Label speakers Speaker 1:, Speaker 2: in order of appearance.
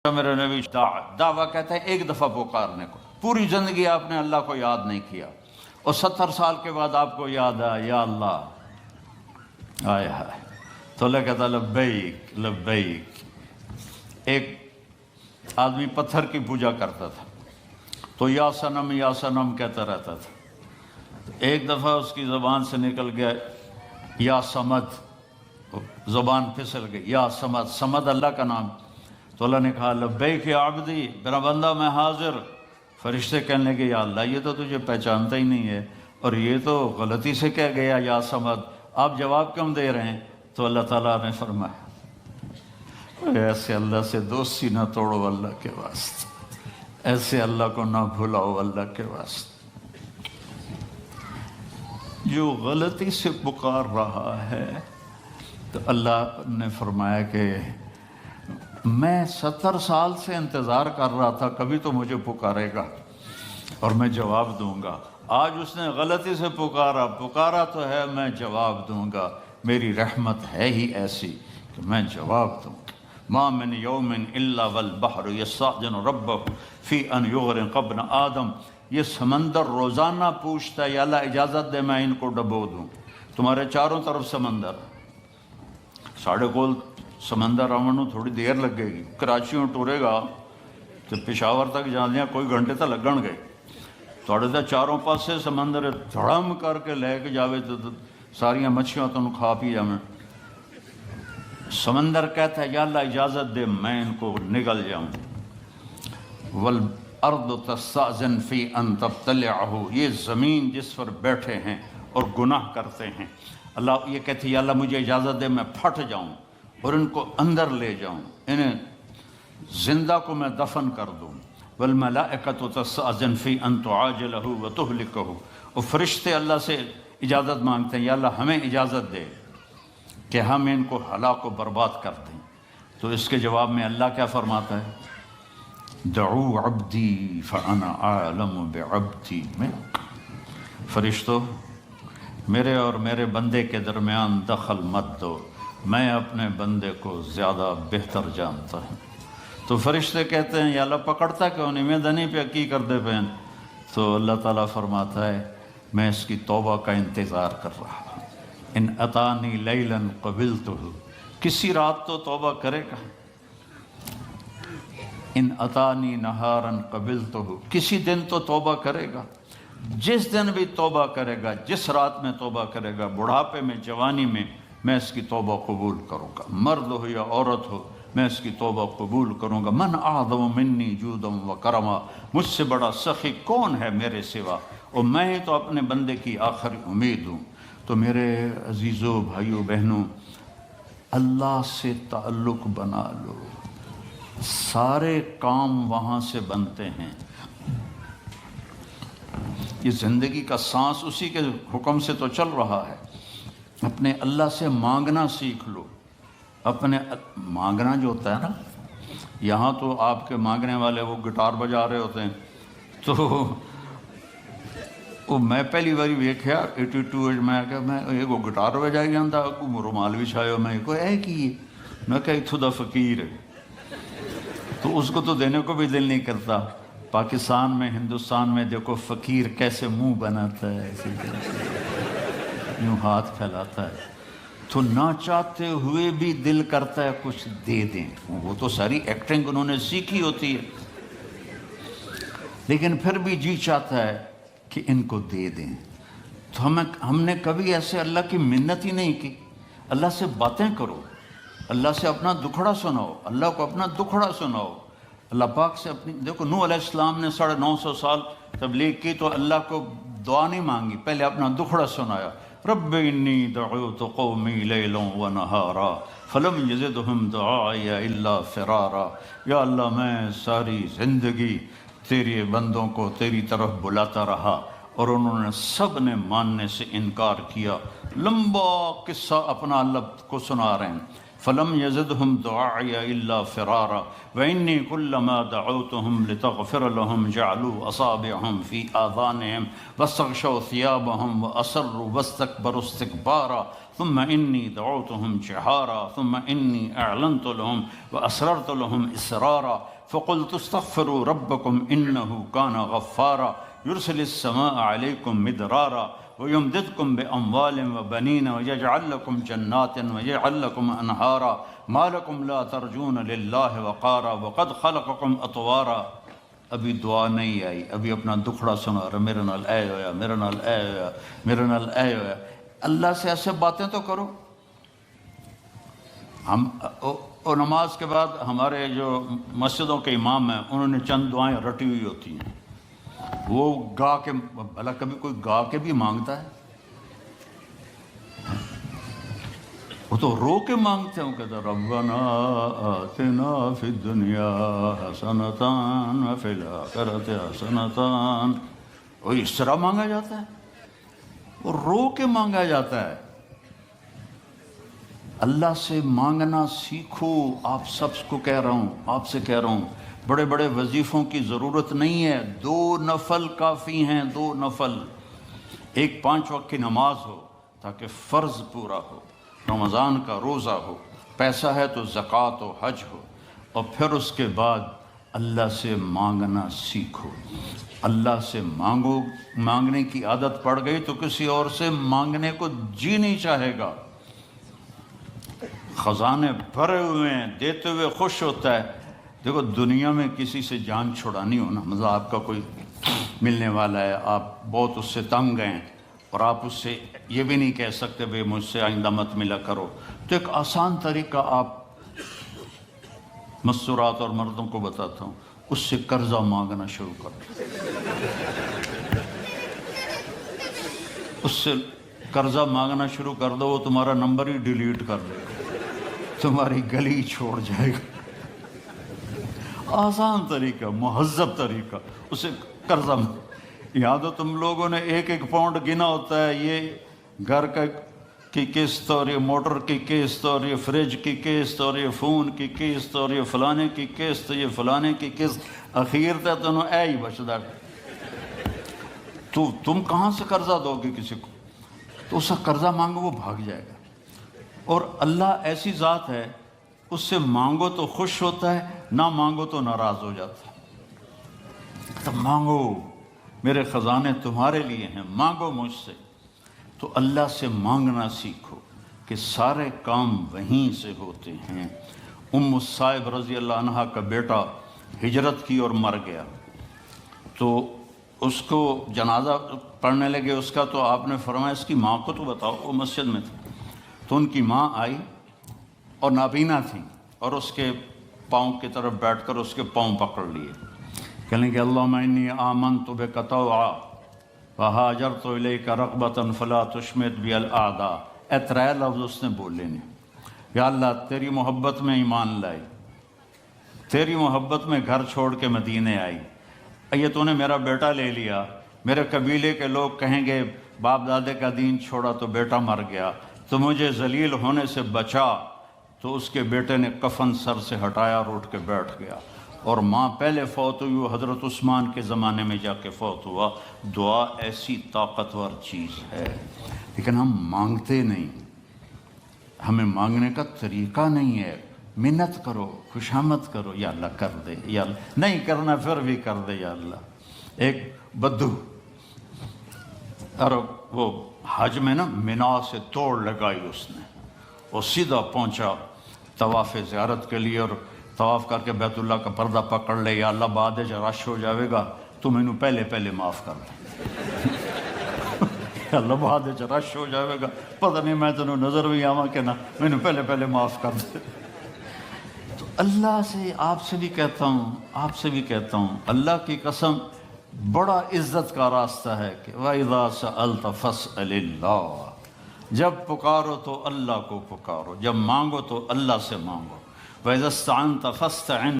Speaker 1: میرے نبی دعویٰ کہتا ہے ایک دفعہ پکارنے کو، پوری زندگی آپ نے اللہ کو یاد نہیں کیا، اور 70 سال کے بعد آپ کو یاد آیا یا اللہ، آئے ہائے تو اللہ کہتا لبیک لبیک۔ ایک آدمی پتھر کی پوجا کرتا تھا تو یا سنم کہتا رہتا تھا۔ ایک دفعہ اس کی زبان سے نکل گیا یا سمد، زبان پھسل گئی، یا سمد، سمد اللہ کا نام۔ تو اللہ نے کہا لبیک یا عبدی، میرا بندہ میں حاضر۔ فرشتے کہنے لگے یا اللہ یہ تو تجھے پہچانتا ہی نہیں ہے، اور یہ تو غلطی سے کہہ گیا یا سمد، آپ جواب کیوں دے رہے ہیں؟ تو اللہ تعالیٰ نے فرمایا ایسے اللہ سے دوستی نہ توڑو اللہ کے واسطے، ایسے اللہ کو نہ بھلاؤ اللہ کے واسطے۔ جو غلطی سے پکار رہا ہے تو اللہ نے فرمایا کہ میں 70 سال سے انتظار کر رہا تھا، کبھی تو مجھے پکارے گا اور میں جواب دوں گا۔ آج اس نے غلطی سے پکارا تو ہے، میں جواب دوں گا۔ میری رحمت ہے ہی ایسی کہ میں جواب دوں گا۔ ما من یوم الا والبحر یستأذن ربہ فی ان یغرق ابن آدم۔ یہ سمندر روزانہ پوچھتا ہے یا اللہ اجازت دے میں ان کو ڈبو دوں۔ تمہارے چاروں طرف سمندر، ساڑھے کول سمندر آمنوں تھوڑی دیر لگے گی، کراچیوں ٹورے گا تو پشاور تک جاندیاں کوئی گھنٹے تک لگن گئے، تھوڑے تا چاروں پاسے سمندر دھڑم کر کے لے کے جاوے تو ساریاں مچھیاں تو کھا پی جاویں۔ سمندر کہتا ہے یا اللہ اجازت دے میں ان کو نگل جاؤں۔ والارض تستأذن فی ان تبتلعہ، یہ زمین جس پر بیٹھے ہیں اور گناہ کرتے ہیں، اللہ یہ کہتی ہے یا اللہ مجھے اجازت دے میں پھٹ جاؤں اور ان کو اندر لے جاؤں، انہیں زندہ کو میں دفن کر دوں۔ والملائکۃ تستأذن فی ان تعاجلہ وتہلکہ، اور فرشتے اللہ سے اجازت مانگتے ہیں یا اللہ ہمیں اجازت دے کہ ہم ان کو ہلاک و برباد کر دیں۔ تو اس کے جواب میں اللہ کیا فرماتا ہے؟ دعو عبدی فانا اعلم بعبدی میں، فرشتوں میرے اور میرے بندے کے درمیان دخل مت دو، میں اپنے بندے کو زیادہ بہتر جانتا ہوں۔ تو فرشتے کہتے ہیں یا اللہ پکڑتا کیوں نہیں، میں دنی پہ کی کر دے پہن۔ تو اللہ تعالیٰ فرماتا ہے میں اس کی توبہ کا انتظار کر رہا ہوں۔ ان اتانی لیلا قبلتہ، کسی رات تو توبہ کرے گا۔ ان اتانی نہارا قبلتہ، کسی دن تو توبہ کرے گا۔ جس دن بھی توبہ کرے گا، جس رات میں توبہ کرے گا، بڑھاپے میں، جوانی میں اس کی توبہ قبول کروں گا، مرد ہو یا عورت ہو میں اس کی توبہ قبول کروں گا۔ من اعظم منی جودا و کرما، مجھ سے بڑا سخی کون ہے میرے سوا، اور میں ہی تو اپنے بندے کی آخری امید ہوں۔ تو میرے عزیزوں بھائیوں بہنوں، اللہ سے تعلق بنا لو، سارے کام وہاں سے بنتے ہیں۔ یہ زندگی کا سانس اسی کے حکم سے تو چل رہا ہے۔ اپنے اللہ سے مانگنا سیکھ لو۔ اپنے مانگنا جو ہوتا ہے نا، یہاں تو آپ کے مانگنے والے وہ گٹار بجا رہے ہوتے ہیں، تو وہ میں پہلی باری ویکھیا 82 میں کہ میں ایک وہ گٹار بجائی جاتا، کوئی رومال بھی چھایا، میں کوئی اے کی میں کہ اتھو دا فقیر ہے، تو اس کو تو دینے کو بھی دل نہیں کرتا۔ پاکستان میں، ہندوستان میں دیکھو فقیر کیسے منہ بناتا ہے، اسی طرح سے یوں ہاتھ پھیلاتا ہے، تو نہ چاہتے ہوئے بھی دل کرتا ہے کچھ دے دیں۔ وہ تو ساری ایکٹنگ انہوں نے سیکھی ہوتی ہے، لیکن پھر بھی جی چاہتا ہے کہ ان کو دے دیں۔ تو ہم نے کبھی ایسے اللہ کی منت ہی نہیں کی۔ اللہ سے باتیں کرو، اللہ سے اپنا دکھڑا سناؤ، اللہ کو اپنا دکھڑا سناؤ۔ اللہ پاک سے اپنی، دیکھو نوح علیہ السلام نے 950 سال تبلیغ کی تو اللہ کو دعا نہیں مانگی، پہلے اپنا دکھڑا سنایا۔ رب انی دعوت قومی لیلا و نہارا فلم یزدہم دعائی الا فرارا۔ یا اللہ میں ساری زندگی تیرے بندوں کو تیری طرف بلاتا رہا اور انہوں نے سب نے ماننے سے انکار کیا۔ لمبا قصہ اپنا اللہ کو سنا رہے ہیں۔ فلم یزدہم دعائی الا فرارا وانی کلما دعوتہم لتغفر لہم جعلوا اصابعہم فی آذانہم واستغشوا ثیابہم واسروا واستکبروا استکبارا ثم إني دعوتهم جهارا ثم إني أعلنت لهم وأسررت لهم إسرارا فقلت استغفروا ربكم إنه كان غفارا يرسل السماء عليكم مدرارا ويمددكم بأموال وبنين ويجعل لكم جنات ويجعل لكم أنهارا ما لكم لا ترجون لله وقارا وقد خلقكم أطوارا. ابھی دعا نہیں آئی، ابھی اپنا دکھڑا سنا رہا، میرے نال اے ہویا، میرے نال اے ہویا، میرے نال اے ہویا. اللہ سے ایسے باتیں تو کرو. ہم نماز کے بعد ہمارے جو مسجدوں کے امام ہیں انہوں نے چند دعائیں رٹی ہوئی ہوتی ہیں، وہ گا کے، بھلا کبھی کوئی گا کے بھی مانگتا ہے؟ وہ تو رو کے مانگتے ہیں. وہ کہتا ربنا آتنا فی الدنیا حسنتان وفی الآخرۃ حسنتان. وہ اس طرح مانگا جاتا ہے، وہ رو کے مانگا جاتا ہے. اللہ سے مانگنا سیکھو. آپ سب کو کہہ رہا ہوں، آپ سے کہہ رہا ہوں، بڑے بڑے وظیفوں کی ضرورت نہیں ہے، 2 نفل کافی ہیں. 2 نفل، ایک 5 وقت کی نماز ہو تاکہ فرض پورا ہو، رمضان کا روزہ ہو، پیسہ ہے تو زکوٰۃ و حج ہو، اور پھر اس کے بعد اللہ سے مانگنا سیکھو. اللہ سے مانگو، مانگنے کی عادت پڑ گئی تو کسی اور سے مانگنے کو جی نہیں چاہے گا. خزانے بھرے ہوئے ہیں، دیتے ہوئے خوش ہوتا ہے. دیکھو دنیا میں کسی سے جان چھڑانی ہونا، مطلب آپ کا کوئی ملنے والا ہے، آپ بہت اس سے تنگ ہیں اور آپ اس سے یہ بھی نہیں کہہ سکتے بھئی مجھ سے آئندہ مت ملا کرو، تو ایک آسان طریقہ آپ مستورات اور مردوں کو بتاتا ہوں، اس سے قرضہ مانگنا شروع کر دو. اس سے قرضہ مانگنا شروع کر دو، وہ تمہارا نمبر ہی ڈیلیٹ کر دے گا، تمہاری گلی چھوڑ جائے گا. آسان طریقہ، مہذب طریقہ، اسے قرضہ. یہاں تو تم لوگوں نے 1-1 پاؤنڈ گنا ہوتا ہے، یہ گھر کی قسط اور یہ موٹر کی قسط اور یہ فریج کی قسط اور یہ فون کی قسط اور یہ فلانے کی قسط، یہ فلانے کی قسط. اخیر تے تنوں اے ہی بچدا. تو تم کہاں سے قرضہ دو گے کسی کو؟ تو اس سے قرضہ مانگو، وہ بھاگ جائے گا. اور اللہ ایسی ذات ہے، اس سے مانگو تو خوش ہوتا ہے، نہ مانگو تو ناراض ہو جاتا ہے. تو مانگو، میرے خزانے تمہارے لیے ہیں، مانگو مجھ سے. تو اللہ سے مانگنا سیکھو کہ سارے کام وہیں سے ہوتے ہیں. الصائب رضی اللہ عنہ کا بیٹا ہجرت کی اور مر گیا، تو اس کو جنازہ پڑھنے لگے اس کا، تو آپ نے فرمایا اس کی ماں کو تو بتاؤ. وہ مسجد میں تھی، تو ان کی ماں آئی اور نابینا تھی، اور اس کے پاؤں کی طرف بیٹھ کر اس کے پاؤں پکڑ لیے. کہنے کہ اللہم انی آمنت بک طوعا وہاجرت الیک رغبۃ فلا تشمت بی الاعداء. 3 لفظ اس نے بولے نے. یا اللہ تیری محبت میں ایمان لائی، تیری محبت میں گھر چھوڑ کے مدینے آئی. یہ تو نے میرا بیٹا لے لیا، میرے قبیلے کے لوگ کہیں گے باپ دادے کا دین چھوڑا تو بیٹا مر گیا، تو مجھے ذلیل ہونے سے بچا. تو اس کے بیٹے نے کفن سر سے ہٹایا اور اٹھ کے بیٹھ گیا. اور ماں پہلے فوت ہوئی، وہ حضرت عثمان کے زمانے میں جا کے فوت ہوا. دعا ایسی طاقتور چیز ہے، لیکن ہم مانگتے نہیں، ہمیں مانگنے کا طریقہ نہیں ہے. منت کرو، خوشامد کرو، یا اللہ کر دے، یا اللہ نہیں کرنا پھر بھی کر دے، یا اللہ. ایک بدو اور وہ حج میں نا منا سے توڑ لگائی اس نے، وہ سیدھا پہنچا طواف زیارت کے لیے، اور طواف کر کے بیت اللہ کا پردہ پکڑ لے. یا اللہ بعد رش ہو جاوے گا تو مینو پہلے معاف کر دے. یا اللہ بعد رش ہو جاوے گا، پتہ نہیں میں تینوں نظر بھی آواں کہ نہ، مینو پہلے معاف کر دے. تو اللہ سے، آپ سے بھی کہتا ہوں، آپ سے بھی کہتا ہوں، اللہ کی قسم بڑا عزت کا راستہ ہے کہ وَإِذَا سَأَلْتَ فَاسْأَلِ اللَّهَ. جب پکارو تو اللہ کو پکارو، جب مانگو تو اللہ سے مانگو. وَإِذَا اسْتَعَنْتَ فَاسْتَعِنْ